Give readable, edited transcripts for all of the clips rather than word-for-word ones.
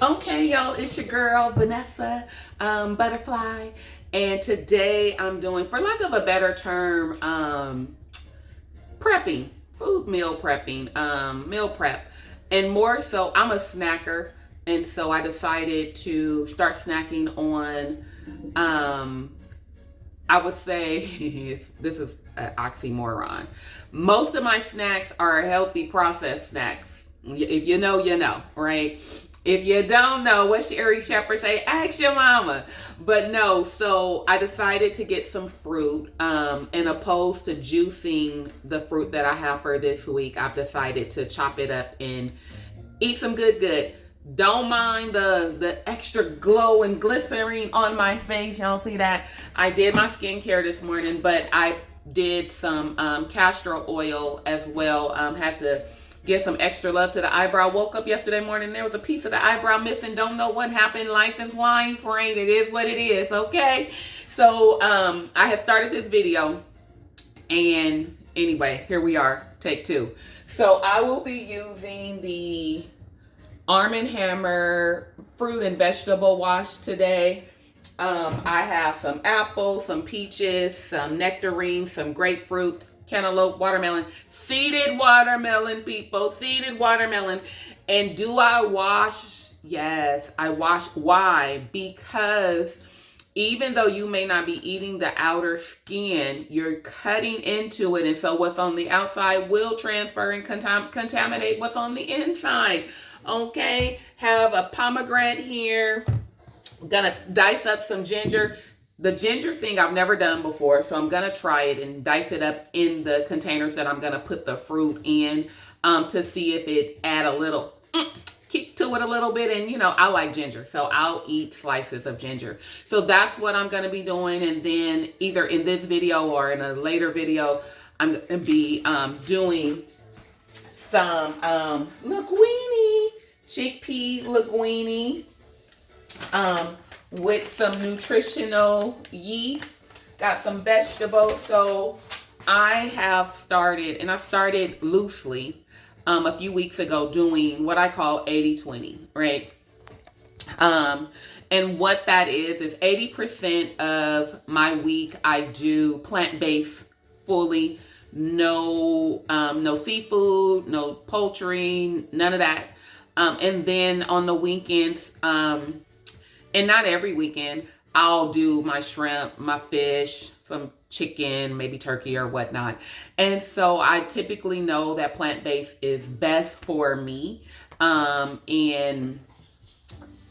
Okay, y'all, it's your girl Vanessa Butterfly, and today I'm doing, for lack of a better term, prepping, food meal prepping, meal prep, and more so, I'm a snacker, and so I decided to start snacking on, um, I would say, this is an oxymoron. Most of my snacks are healthy processed snacks. If you know, you know, right? If you don't know, what Sherry Shepherd say? Ask your mama. But no, so I decided to get some fruit. And opposed to juicing the fruit that I have for this week, I've decided to chop it up and eat some good. Don't mind the extra glow and glycerin on my face. Y'all see that? I did my skincare this morning, but I did some castor oil as well. Had to give some extra love to the eyebrow. Woke up yesterday morning, there was a piece of the eyebrow missing. Don't know what happened. Life is wine frame. It is what it is. Okay. So I have started this video, and anyway, here we are. Take two. So I will be using the Arm& Hammer fruit and vegetable wash today. I have some apples, some peaches, some nectarines, some grapefruit, cantaloupe, watermelon, seeded watermelon, people, seeded watermelon. And do I wash? Yes, I wash. Why? Because even though you may not be eating the outer skin, you're cutting into it. And so what's on the outside will transfer and contaminate what's on the inside. Okay, have a pomegranate here. Gonna dice up some ginger. The ginger thing I've never done before, so I'm gonna try it and dice it up in the containers that I'm gonna put the fruit in, to see if it add a little kick to it a little bit. And you know, I like ginger, so I'll eat slices of ginger. So that's what I'm gonna be doing. And then either in this video or in a later video, I'm gonna be doing some linguine, chickpea linguine, with some nutritional yeast. Got some vegetables. So I have started, and I started loosely a few weeks ago, doing what I call 80-20, right? And what that is 80% of my week I do plant-based fully. No seafood, no poultry, none of that. And then on the weekends, and not every weekend, I'll do my shrimp, my fish, some chicken, maybe turkey or whatnot. And so I typically know that plant-based is best for me, and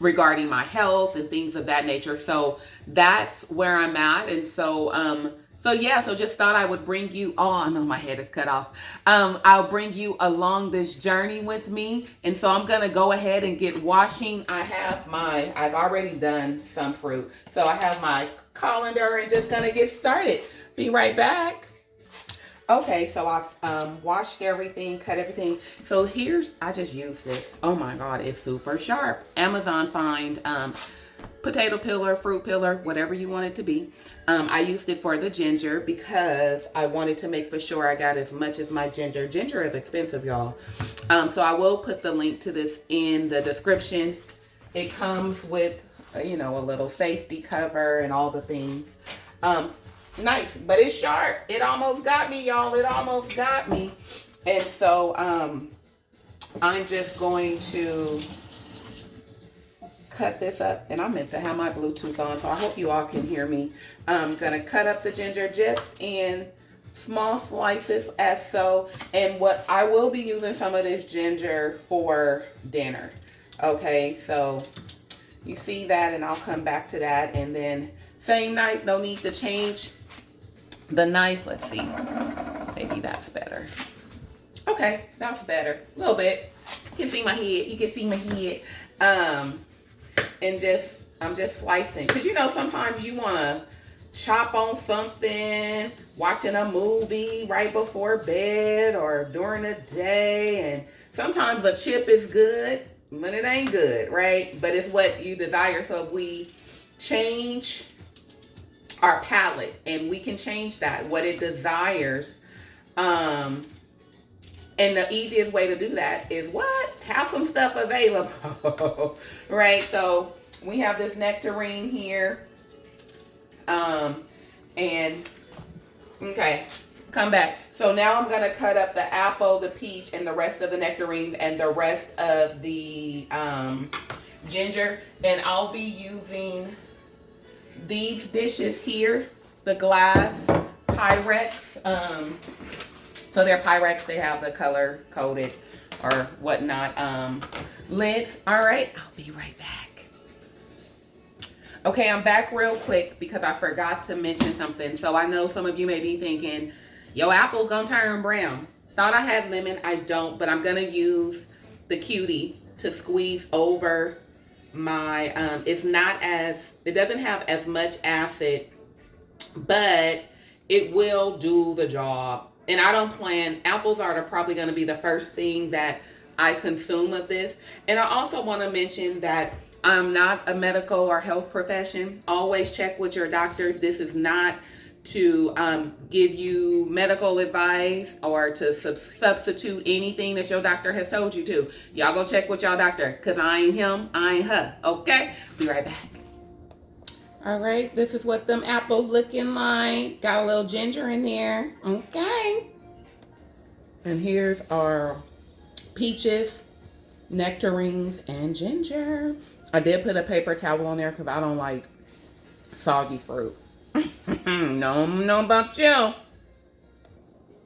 regarding my health and things of that nature. So that's where I'm at. And so just thought I would bring you on. Oh, my head is cut off. I'll bring you along this journey with me. And so I'm going to go ahead and get washing. I've already done some fruit. So I have my colander and just going to get started. Be right back. Okay, so I've washed everything, cut everything. So I just used this. Oh my God, it's super sharp. Amazon find potato peeler, fruit peeler, whatever you want it to be. I used it for the ginger because I wanted to make for sure I got as much as my ginger. Ginger is expensive, y'all. So I will put the link to this in the description. It comes with, a little safety cover and all the things. Nice, but it's sharp. It almost got me, y'all. It almost got me. And so I'm just going to cut this up. And I meant to have my Bluetooth on, so I hope you all can hear me. I'm going to cut up the ginger just in small slices as so. And what I will be using some of this ginger for dinner. Okay, so you see that, and I'll come back to that. And then same knife, no need to change the knife. Let's see. Maybe that's better. Okay, that's better. A little bit. You can see my head. You can see my head. And I'm just slicing. Because sometimes you want to chop on something, watching a movie right before bed or during the day. And sometimes a chip is good, but it ain't good, right? But it's what you desire. So if we change our palate, and we can change that, what it desires, And the easiest way to do that is what? Have some stuff available. Right? So we have this nectarine here. And okay, come back. So now I'm gonna cut up the apple, the peach, and the rest of the nectarines and the rest of the ginger. And I'll be using these dishes here, the glass Pyrex. So they're Pyrex, they have the color coded or whatnot lids. All right, I'll be right back. Okay, I'm back real quick because I forgot to mention something. So I know some of you may be thinking, yo, apple's gonna turn brown. Thought I had lemon, I don't, but I'm gonna use the cutie to squeeze over my, it doesn't have as much acid, but it will do the job. And I don't plan, apples are probably gonna be the first thing that I consume of this. And I also wanna mention that I'm not a medical or health profession. Always check with your doctors. This is not to give you medical advice or to substitute anything that your doctor has told you to. Y'all go check with y'all doctor, because I ain't him, I ain't her. Okay? Be right back. All right, this is what them apples looking like. Got a little ginger in there. Okay. And here's our peaches, nectarines, and ginger. I did put a paper towel on there because I don't like soggy fruit. No about you.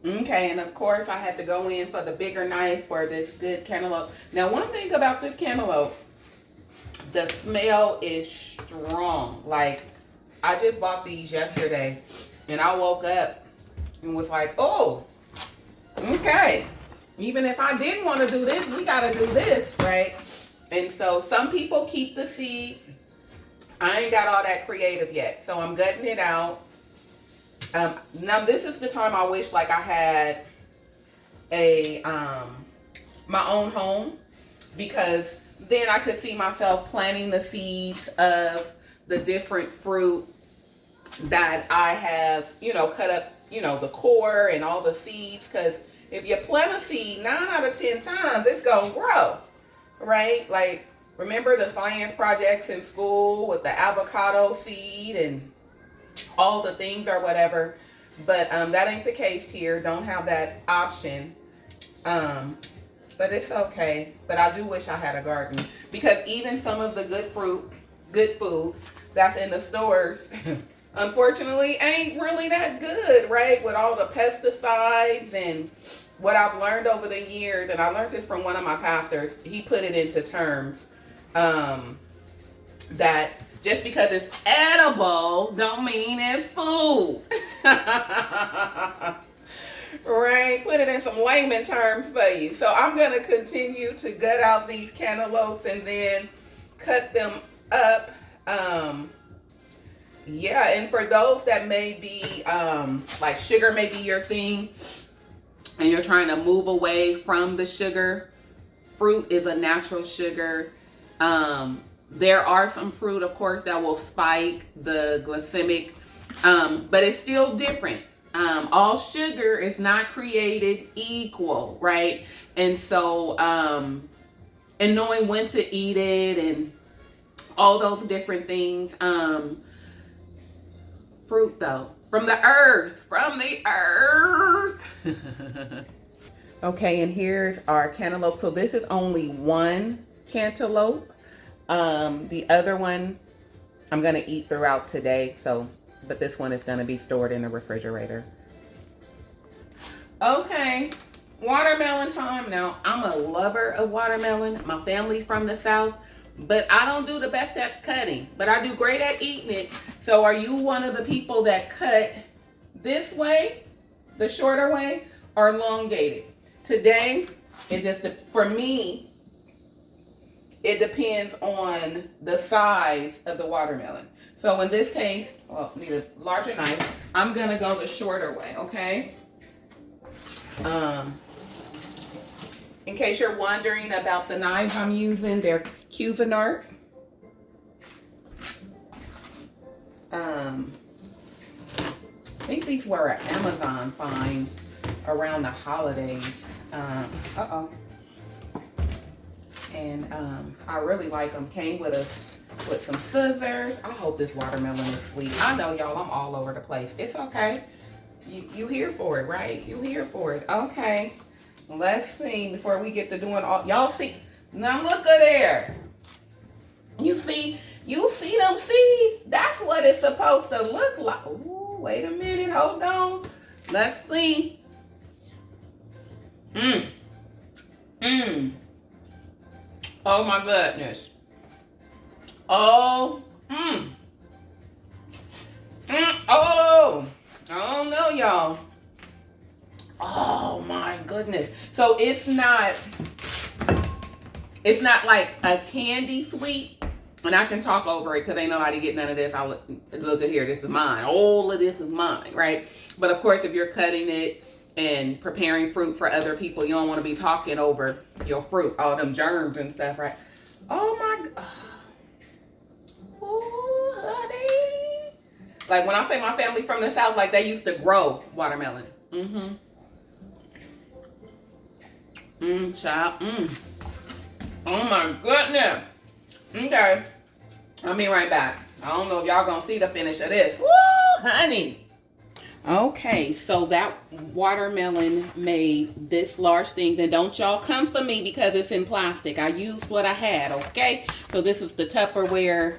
Okay, and of course I had to go in for the bigger knife for this good cantaloupe. Now, one thing about this cantaloupe, the smell is strong. Like, I just bought these yesterday and I woke up and was like, oh, okay. Even if I didn't want to do this, we got to do this, right? And so some people keep the seed. I ain't got all that creative yet. So I'm gutting it out. Now this is the time I wish like I had a my own home, because then I could see myself planting the seeds of the different fruit that I have, cut up, the core and all the seeds. Because if you plant a seed, 9 out of 10 times it's gonna grow. Right? Like, remember the science projects in school with the avocado seed and all the things or whatever. But that ain't the case here. Don't have that option. But it's okay. But I do wish I had a garden, because even some of the good food that's in the stores, unfortunately, ain't really that good, right? With all the pesticides and what I've learned over the years, and I learned this from one of my pastors, he put it into terms that just because it's edible don't mean it's food. Right? Put it in some layman terms for you. So I'm going to continue to gut out these cantaloupes and then cut them up. Yeah, and for those that may be, like sugar may be your thing, and you're trying to move away from the sugar, fruit is a natural sugar. There are some fruit, of course, that will spike the glycemic, but it's still different. All sugar is not created equal, right? And so, and knowing when to eat it and all those different things. Fruit, though. From the earth. Okay, and here's our cantaloupe. So this is only one cantaloupe. The other one I'm going to eat throughout today. But this one is going to be stored in the refrigerator. Okay, watermelon time. Now, I'm a lover of watermelon. My family from the South. But I don't do the best at cutting, but I do great at eating it. So are you one of the people that cut this way, the shorter way, or elongated? Today, for me, it depends on the size of the watermelon. So in this case, need a larger knife. I'm gonna go the shorter way, okay? In case you're wondering about the knives I'm using, they're Cuisinart. I think these were an Amazon find around the holidays. Uh-oh. And I really like them. Came with some scissors. I hope this watermelon is sweet. I know, y'all, I'm all over the place. It's okay. You here for it, right? You here for it. Okay. Let's see before we get to doing all. Y'all see? Now look at there. You see them seeds? That's what it's supposed to look like. Ooh, wait a minute. Hold on. Let's see. Oh my goodness. Oh. Oh. I don't know, y'all. Oh my goodness. So it's not like a candy sweet. And I can talk over it because ain't nobody get none of this. Look at here. This is mine. All of this is mine, right? But of course, if you're cutting it and preparing fruit for other people, you don't want to be talking over your fruit, all them germs and stuff, right? Oh my God. Oh, honey. Like when I say my family from the South, like they used to grow watermelon. Child. Oh my goodness. Okay. I'll be right back. I don't know if y'all gonna see the finish of this. Woo, honey. Okay, so that watermelon made this large thing. Then don't y'all come for me because it's in plastic. I used what I had, okay? So this is the Tupperware,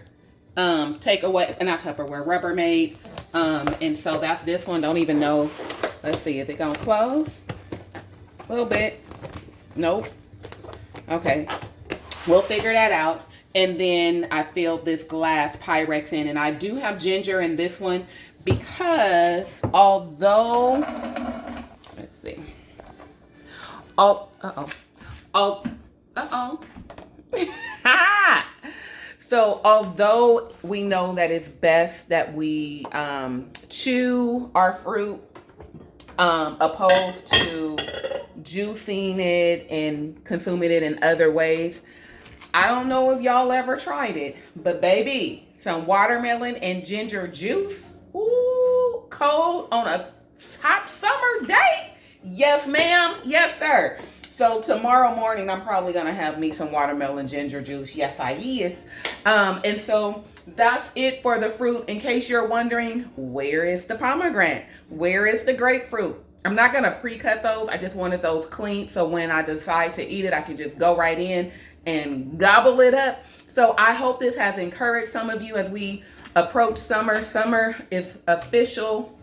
takeaway, not Tupperware, Rubbermaid. And so that's this one. Don't even know. Let's see, is it gonna close? A little bit. Nope. Okay, we'll figure that out. And then I filled this glass Pyrex in, and I do have ginger in this one because although, let's see. Oh, So although we know that it's best that we chew our fruit opposed to juicing it and consuming it in other ways, I don't know if y'all ever tried it, but baby, some watermelon and ginger juice, ooh, cold on a hot summer day. Yes, ma'am. Yes, sir. So tomorrow morning, I'm probably going to have me some watermelon ginger juice. Yes, I is. And so that's it for the fruit. In case you're wondering, where is the pomegranate? Where is the grapefruit? I'm not going to pre-cut those. I just wanted those clean. So when I decide to eat it, I can just go right in and gobble it up. So I hope this has encouraged some of you as we approach summer. Summer is official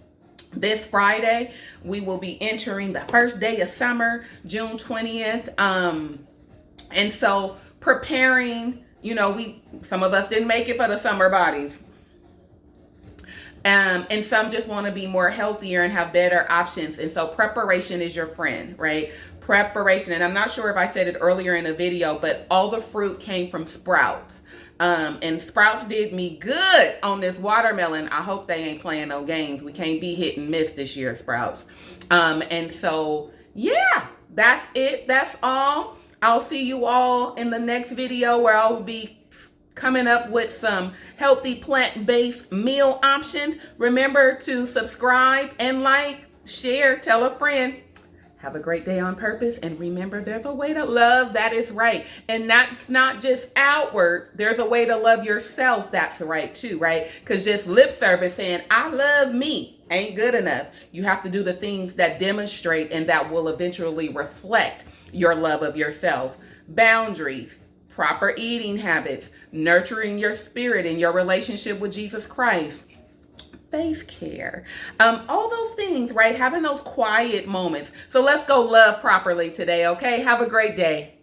this Friday. We will be entering the first day of summer, June 20th. And so preparing, you know, some of us didn't make it for the summer bodies. And some just want to be more healthier and have better options. And so preparation is your friend, right? Preparation. And I'm not sure if I said it earlier in the video, but all the fruit came from Sprouts. And Sprouts did me good on this watermelon. I hope they ain't playing no games. We can't be hit and miss this year, Sprouts. And so, yeah, that's it. That's all. I'll see you all in the next video where I'll be coming up with some healthy plant-based meal options. Remember to subscribe and like, share, tell a friend. Have a great day on purpose. And remember, there's a way to love that is right. And that's not just outward. There's a way to love yourself that's right too, right? Because just lip service saying, I love me, ain't good enough. You have to do the things that demonstrate and that will eventually reflect your love of yourself. Boundaries, proper eating habits, nurturing your spirit and your relationship with Jesus Christ. Face care, all those things, right? Having those quiet moments. So let's go love properly today, okay? Have a great day.